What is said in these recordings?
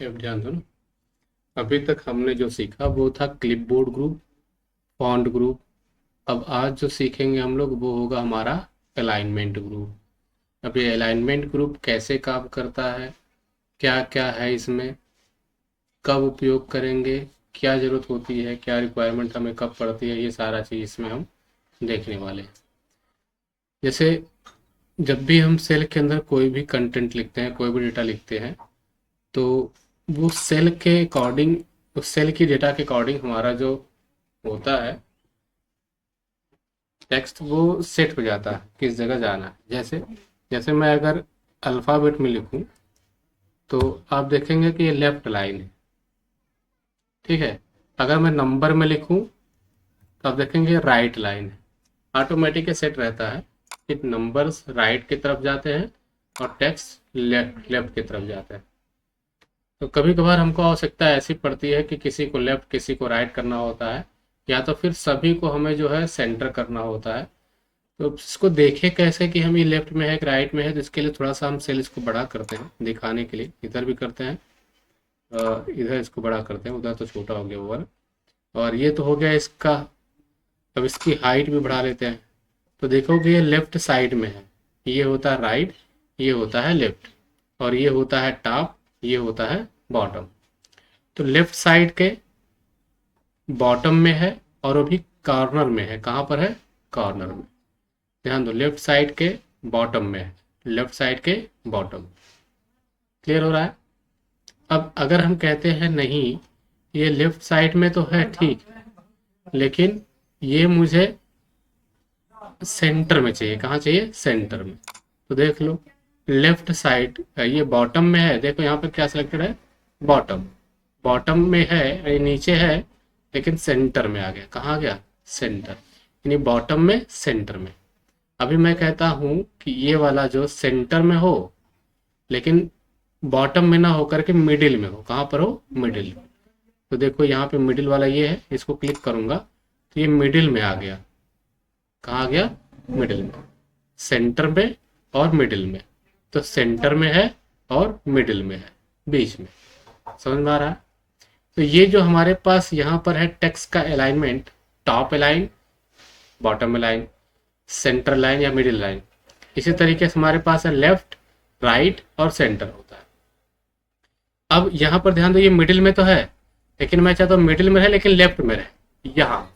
ये अब ध्यान दो ना। अभी तक हमने जो सीखा वो था क्लिपबोर्ड ग्रुप, फॉन्ट ग्रुप। अब आज जो सीखेंगे हम लोग वो होगा हमारा अलाइनमेंट ग्रुप। अब ये अलाइनमेंट ग्रुप कैसे काम करता है, क्या क्या है इसमें, कब उपयोग करेंगे, क्या ज़रूरत होती है, क्या रिक्वायरमेंट हमें कब पड़ती है, ये सारा चीज़ इसमें हम देखने वाले हैं। जैसे जब भी हम सेल के अंदर कोई भी कंटेंट लिखते हैं, कोई भी डेटा लिखते हैं, तो वो सेल के अकॉर्डिंग, उस सेल की डेटा के अकॉर्डिंग हमारा जो होता है टेक्स्ट, वो सेट हो जाता है किस जगह जाना है। जैसे जैसे मैं अगर अल्फ़ाबेट में लिखूं तो आप देखेंगे कि ये लेफ्ट लाइन है, ठीक है। अगर मैं नंबर में लिखूं तो आप देखेंगे राइट लाइन है। ऑटोमेटिक सेट रहता है कि नंबर्स राइट की तरफ जाते हैं और टेक्स्ट लेफ्ट लेफ्ट की तरफ जाता है। तो कभी कभार हमको आवश्यकता ऐसी पड़ती है कि किसी को लेफ्ट किसी को राइट करना होता है, या तो फिर सभी को हमें जो है सेंटर करना होता है। तो इसको देखें कैसे कि हम ये लेफ्ट में है कि राइट में है, तो इसके लिए थोड़ा सा हम सेल इसको बड़ा करते हैं दिखाने के लिए। इधर भी करते हैं, इधर इसको बड़ा करते हैं, उधर तो छोटा हो गया ओवर। और ये तो हो गया इसका। अब इसकी हाइट भी बढ़ा लेते हैं। तो देखोगे ये लेफ्ट साइड में है, ये होता है राइट, ये होता है लेफ्ट, और ये होता है टॉप, ये होता है बॉटम। तो लेफ्ट साइड के बॉटम में है और वो भी कॉर्नर में है। कहाँ पर है? कॉर्नर में। ध्यान दो, लेफ्ट साइड के बॉटम में है, लेफ्ट साइड के बॉटम। क्लियर हो रहा है? अब अगर हम कहते हैं नहीं, ये लेफ्ट साइड में तो है ठीक, लेकिन ये मुझे सेंटर में चाहिए। कहाँ चाहिए? सेंटर में। तो देख लो, लेफ्ट साइड ये बॉटम में है, देखो यहाँ पर क्या सिलेक्टेड है? बॉटम। बॉटम में है, ये नीचे है, लेकिन सेंटर में आ गया। कहाँ आ गया? सेंटर। यानी बॉटम में सेंटर में। अभी मैं कहता हूँ कि ये वाला जो सेंटर में हो, लेकिन बॉटम में ना होकर के मिडिल में हो। कहाँ पर हो? मिडिल। तो देखो यहाँ पे मिडिल वाला ये है, इसको क्लिक करूंगा तो ये मिडिल में आ गया। कहाँ आ गया? मिडिल में। सेंटर में और मिडिल में। तो सेंटर में है और मिडिल में है, बीच में। समझ में आ रहा है? तो ये जो हमारे पास यहाँ पर है टेक्स्ट का alignment, top align, bottom align, centre line या मिडिल लाइन। इसी तरीके से हमारे पास है लेफ्ट, राइट और सेंटर होता है। अब यहाँ पर ध्यान दो, ये मिडिल में तो है, लेकिन मैं चाहता हूँ मिडिल में रहे लेकिन लेफ्ट में रहे, यहाँ।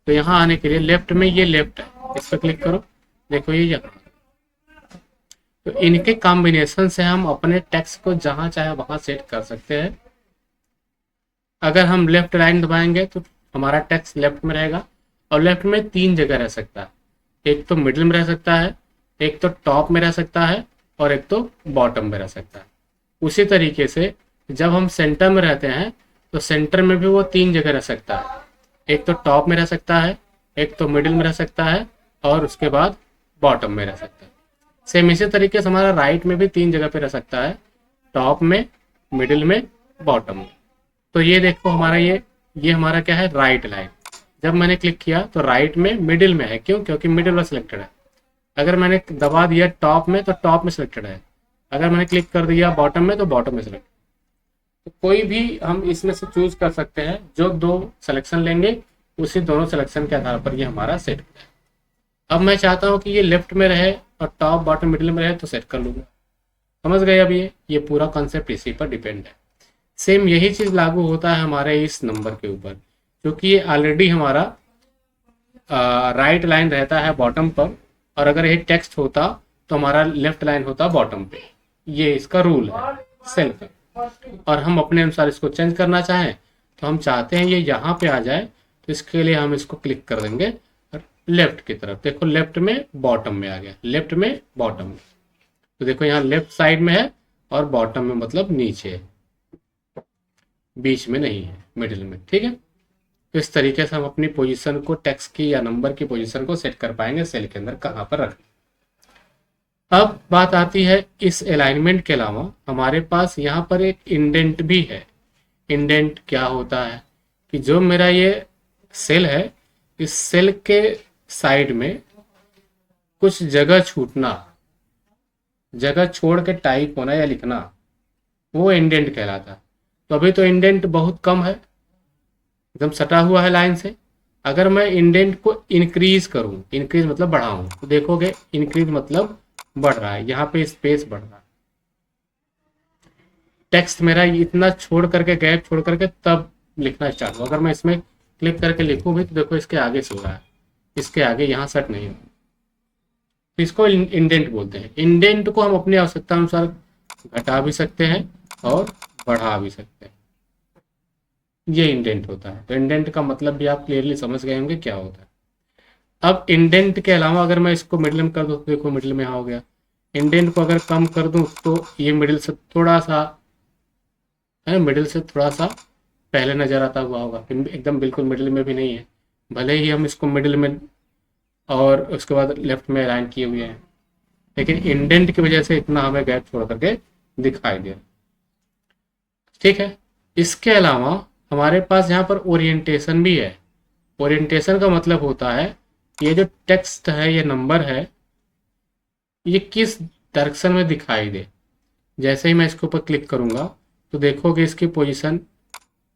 तो यहाँ आने के लिए लेफ्ट में ये लेफ्ट है, इस पर क्लिक करो, देखो ये यहाँ। तो इनके कॉम्बिनेशन से हम अपने टेक्स्ट को जहां चाहे वहां सेट कर सकते हैं। अगर हम लेफ्ट लाइन दबाएंगे तो हमारा टेक्स्ट लेफ्ट में रहेगा, और लेफ्ट में तीन जगह रह सकता है। एक तो मिडिल में रह सकता है, एक तो टॉप में रह सकता है, और एक तो बॉटम में रह सकता है। उसी तरीके से जब हम सेंटर में रहते हैं तो सेंटर में भी वो तीन जगह रह सकता है। एक तो टॉप में रह सकता है, एक तो मिडिल में रह सकता है, और उसके बाद बॉटम में रह सकता है। सेम इसी तरीके से हमारा राइट में भी तीन जगह पे रह सकता है, टॉप में, मिडिल में, बॉटम में। तो ये देखो हमारा ये हमारा क्या है? Right line. जब मैंने क्लिक किया तो राइट में मिडिल में है, क्यों? क्योंकि मिडिल वाला सिलेक्टेड है। अगर मैंने दबा दिया टॉप में तो टॉप में सिलेक्टेड है। अगर मैंने क्लिक कर दिया बॉटम में तो बॉटम में सिलेक्टेड। तो कोई भी हम इसमें से चूज कर सकते हैं, जो दो सिलेक्शन लेंगे उसी दोनों सिलेक्शन के आधार पर ये हमारा सेट। अब मैं चाहता हूँ कि ये लेफ्ट में रहे और टॉप बॉटम मिडिल में रहे, तो सेट कर लूंगा। समझ गए? अब ये पूरा कॉन्सेप्ट इसी पर डिपेंड है। सेम यही चीज लागू होता है हमारे इस नंबर के ऊपर, क्योंकि ये ऑलरेडी हमारा राइट लाइन रहता है बॉटम पर, और अगर ये टेक्स्ट होता तो हमारा लेफ्ट लाइन होता बॉटम पे। ये इसका रूल है सेल्फ है। और हम अपने अनुसार इसको चेंज करना चाहें तो हम चाहते हैं ये यहाँ पे आ जाए, तो इसके लिए हम इसको क्लिक कर देंगे लेफ्ट की तरफ। देखो लेफ्ट में बॉटम में आ गया, लेफ्ट में बॉटम में। तो देखो यहाँ लेफ्ट साइड में है और बॉटम में मतलब नीचे है, बीच में नहीं है, मिडिल में। ठीक है? तो इस तरीके से हम अपनी पोजीशन को, टेक्स्ट की या नंबर की पोजीशन को सेट कर पाएंगे सेल के अंदर कहाँ पर रखना। अब बात आती है, इस अलाइनमेंट के अलावा हमारे पास यहाँ पर एक इंडेंट भी है। इंडेंट क्या होता है कि जो मेरा ये सेल है, इस सेल के साइड में कुछ जगह छूटना, जगह छोड़ के टाइप होना या लिखना, वो इंडेंट कहलाता है। तो अभी तो इंडेंट बहुत कम है, एकदम सटा हुआ है लाइन से। अगर मैं इंडेंट को इंक्रीज करूं, इंक्रीज मतलब बढ़ाऊं, तो देखोगे इंक्रीज मतलब बढ़ रहा है, यहाँ पे स्पेस बढ़ रहा है। टेक्स्ट मेरा इतना छोड़ करके, गैप छोड़ करके तब लिखना स्टार्ट हुआ। अगर मैं इसमें क्लिक करके लिखूं भी तो देखो इसके आगे से हो रहा है, इसके आगे यहाँ सेट नहीं हो। तो इसको इंडेंट बोलते हैं। इंडेंट को हम अपनी आवश्यकता अनुसार घटा भी सकते हैं और बढ़ा भी सकते हैं, ये इंडेंट होता है। तो इंडेंट का मतलब भी आप क्लियरली समझ गए होंगे क्या होता है। अब इंडेंट के अलावा अगर मैं इसको मिडिल में कर दूँ तो देखो मिडिल में यहाँ हो गया। इंडेंट को अगर कम कर दूँ तो ये मिडिल से थोड़ा सा है, मिडिल से थोड़ा सा पहले नजर आता हुआ होगा, एकदम बिल्कुल मिडिल में भी नहीं है, भले ही हम इसको मिडिल में और उसके बाद लेफ्ट में अलाइन किए हुए हैं, लेकिन इंडेंट की वजह से इतना हमें गैप छोड़ करके दिखाई दे। ठीक है, इसके अलावा हमारे पास यहाँ पर ओरिएंटेशन भी है। ओरिएंटेशन का मतलब होता है ये जो टेक्स्ट है, ये नंबर है, ये किस डायरेक्शन में दिखाई दे। जैसे ही मैं इसके ऊपर क्लिक करूंगा तो देखोगे इसकी पोजीशन,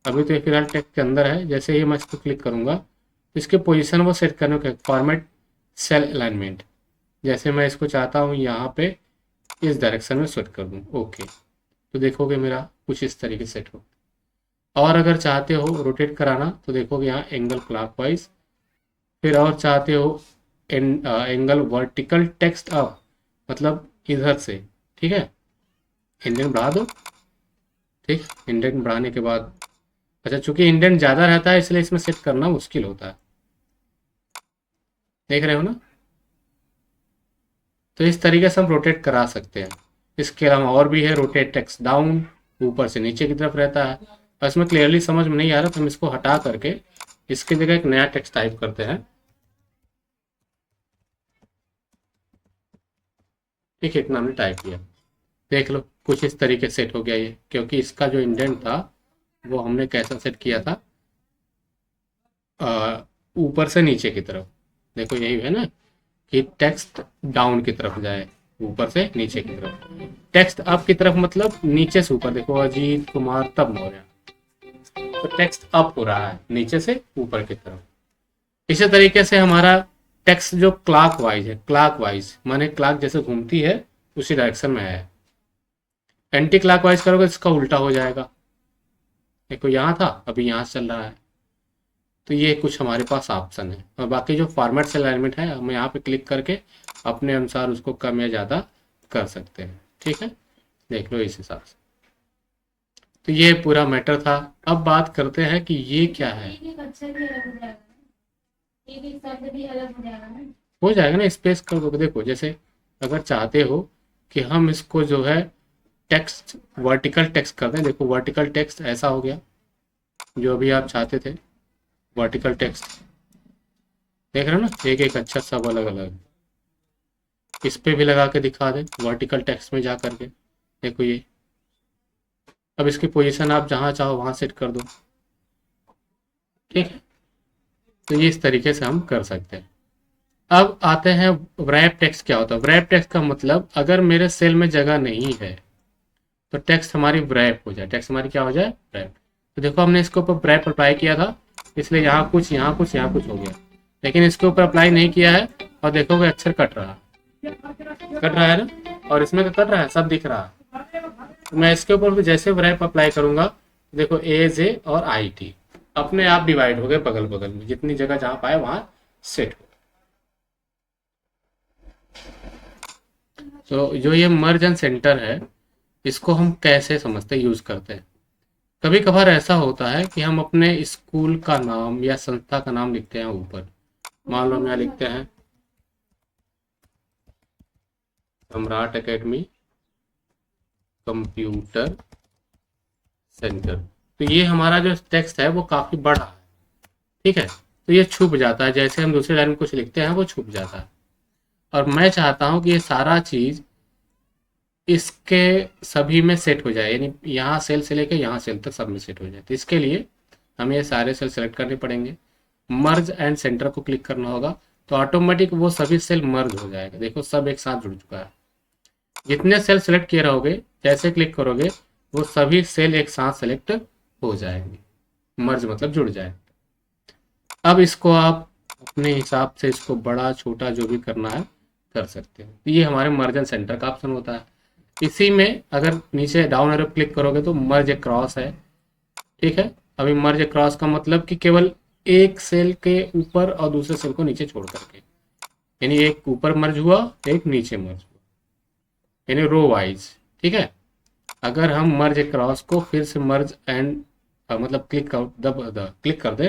अभी तो ये फिलहाल टेक्स्ट के अंदर है, जैसे ही मैं इसको क्लिक करूंगा तो इसके पोजीशन वो सेट करने का फॉर्मेट सेल अलाइनमेंट, जैसे मैं इसको चाहता हूँ यहाँ पे इस डायरेक्शन में सेट कर दूँ, ओके, तो देखोगे मेरा कुछ इस तरीके से सेट हो। और अगर चाहते हो रोटेट कराना तो देखोगे यहाँ एंगल क्लॉकवाइज, फिर और चाहते हो एंगल वर्टिकल टेक्स्ट अप, मतलब इधर से, ठीक है, इंडेंट बढ़ा दो। ठीक, इंडेंट बढ़ाने के बाद, अच्छा चूंकि इंडेंट ज़्यादा रहता है इसलिए इसमें सेट करना मुश्किल होता है, देख रहे हो ना। तो इस तरीके से हम रोटेट करा सकते हैं। इसके अलावा और भी है, रोटेट टेक्स्ट डाउन, ऊपर से नीचे की तरफ रहता है। और इसमें क्लियरली समझ में नहीं आ रहा तो हम इसको हटा करके इसकी जगह एक नया टेक्स्ट टाइप करते हैं। ठीक है, इतना हमने टाइप किया, देख लो कुछ इस तरीके से सेट हो गया ये, क्योंकि इसका जो इंडेंट था वो हमने कैसा सेट किया था, ऊपर से नीचे की तरफ। देखो यही है ना कि टेक्स्ट डाउन की तरफ जाए, ऊपर से नीचे की तरफ। टेक्स्ट अप की तरफ मतलब नीचे से ऊपर, देखो अजीत कुमार तब मौर्य, तो टेक्स्ट अप हो रहा है नीचे से ऊपर की तरफ। इसी तरीके से हमारा टेक्स्ट जो क्लॉक वाइज है, क्लॉक वाइज माने क्लॉक जैसे घूमती है उसी डायरेक्शन में है। एंटी क्लॉक वाइज करोगे इसका उल्टा हो जाएगा, देखो यहाँ था अभी यहाँ चल रहा है। तो ये कुछ हमारे पास ऑप्शन है, और बाकी जो फॉर्मेट सेल अलाइनमेंट है हम यहाँ पे क्लिक करके अपने अनुसार उसको कम या ज़्यादा कर सकते हैं। ठीक है, देख लो इस हिसाब से। तो ये पूरा मैटर था। अब बात करते हैं कि ये क्या है। हो जाएगा ना, स्पेस कर दो। देखो जैसे अगर चाहते हो कि हम इसको जो है टेक्स्ट वर्टिकल टेक्स्ट कर दें, देखो वर्टिकल टेक्स्ट ऐसा हो गया जो अभी आप चाहते थे, वर्टिकल टेक्स्ट देख रहे हो ना, एक एक अच्छा सब अलग अलग। इस पे भी लगा के दिखा दें वर्टिकल टेक्स्ट में जा करके, देखो ये। अब इसकी पोजीशन आप जहां चाहो वहां सेट कर दो, ठीक है। तो ये इस तरीके से हम कर सकते हैं। अब आते हैं व्रैप टेक्स्ट क्या होता है। व्रैप टेक्स्ट का मतलब अगर मेरे सेल में जगह नहीं है तो टेक्स्ट हमारी व्रैप हो जाए, टेक्स्ट हमारी क्या हो जाए, व्रैप। तो देखो हमने इसके ऊपर व्रैप अप्लाई किया था इसलिए यहाँ कुछ यहाँ कुछ यहाँ कुछ हो गया, लेकिन इसके ऊपर अप्लाई नहीं किया है और देखोगे अक्षर कट रहा है ना, और इसमें तो कट रहा है, सब दिख रहा है। तो मैं इसके ऊपर भी जैसे व्रैप अप्लाई करूंगा देखो ए जे और आई टी अपने आप डिवाइड हो गए बगल बगल में, जितनी जगह जहां पाए वहां सेट हो। तो जो ये मर्ज एंड सेंटर है इसको हम कैसे समझते यूज करते हैं। कभी कभार ऐसा होता है कि हम अपने स्कूल का नाम या संस्था का नाम लिखते हैं ऊपर, मान लो हम यहाँ लिखते हैं सम्राट एकेडमी कंप्यूटर सेंटर, तो ये हमारा जो टेक्स्ट है वो काफी बड़ा है, ठीक है। तो ये छुप जाता है, जैसे हम दूसरे लाइन में कुछ लिखते हैं वो छुप जाता है। और मैं चाहता हूं कि ये सारा चीज इसके सभी में सेट हो जाए, यानी यहाँ सेल से लेकर यहाँ सेल तक सब में सेट हो जाए। तो इसके लिए हमें ये सारे सेल सेलेक्ट करने पड़ेंगे, मर्ज एंड सेंटर को क्लिक करना होगा, तो ऑटोमेटिक वो सभी सेल मर्ज हो जाएगा। देखो सब एक साथ जुड़ चुका है। जितने सेल सेलेक्ट किए रहोगे जैसे क्लिक करोगे वो सभी सेल एक साथ सेलेक्ट हो जाएंगे। मर्ज मतलब जुड़ जाए। अब इसको आप अपने हिसाब से इसको बड़ा छोटा जो भी करना है कर सकते हैं। ये हमारे मर्ज एंड सेंटर का ऑप्शन होता है। इसी में अगर नीचे डाउन एरो क्लिक करोगे तो मर्ज अक्रॉस है। ठीक है, अभी मर्ज अक्रॉस का मतलब कि केवल एक सेल के ऊपर और दूसरे सेल को नीचे छोड़ करके, यानी एक ऊपर मर्ज हुआ एक नीचे मर्ज हुआ, यानी रो वाइज। ठीक है, अगर हम मर्ज अक्रॉस को फिर से मर्ज एंड मतलब क्लिक कर दे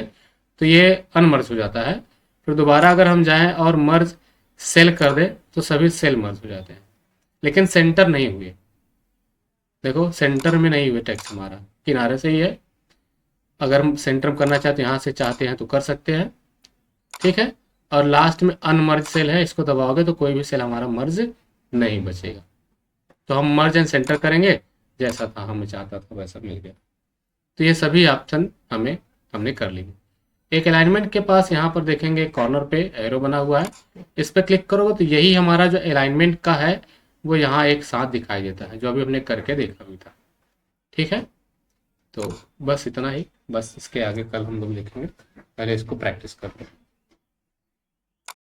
तो ये अनमर्ज हो जाता है। फिर दोबारा अगर हम जाएं और मर्ज सेल कर दे तो सभी सेल मर्ज हो जाते हैं, लेकिन सेंटर नहीं हुए। देखो सेंटर में नहीं हुए टेक्स्ट, हमारा किनारे से ही है। अगर हम सेंटर में करना चाहते हैं, यहाँ से चाहते हैं तो कर सकते हैं। ठीक है, और लास्ट में अनमर्ज सेल है, इसको दबाओगे तो कोई भी सेल हमारा मर्ज नहीं बचेगा। तो हम मर्ज एंड सेंटर करेंगे, जैसा था हमें चाहता था वैसा मिल गया। तो ये सभी ऑप्शन हमने कर लिए। एक अलाइनमेंट के पास यहाँ पर देखेंगे कॉर्नर पे एरो बना हुआ है, इस पर क्लिक करोगे तो यही हमारा जो अलाइनमेंट का है वो यहाँ एक साथ दिखाई देता है, जो अभी हमने करके देखा भी था। ठीक है, तो बस इतना ही। बस इसके आगे कल हम लोग देखेंगे, पहले इसको प्रैक्टिस करते हैं।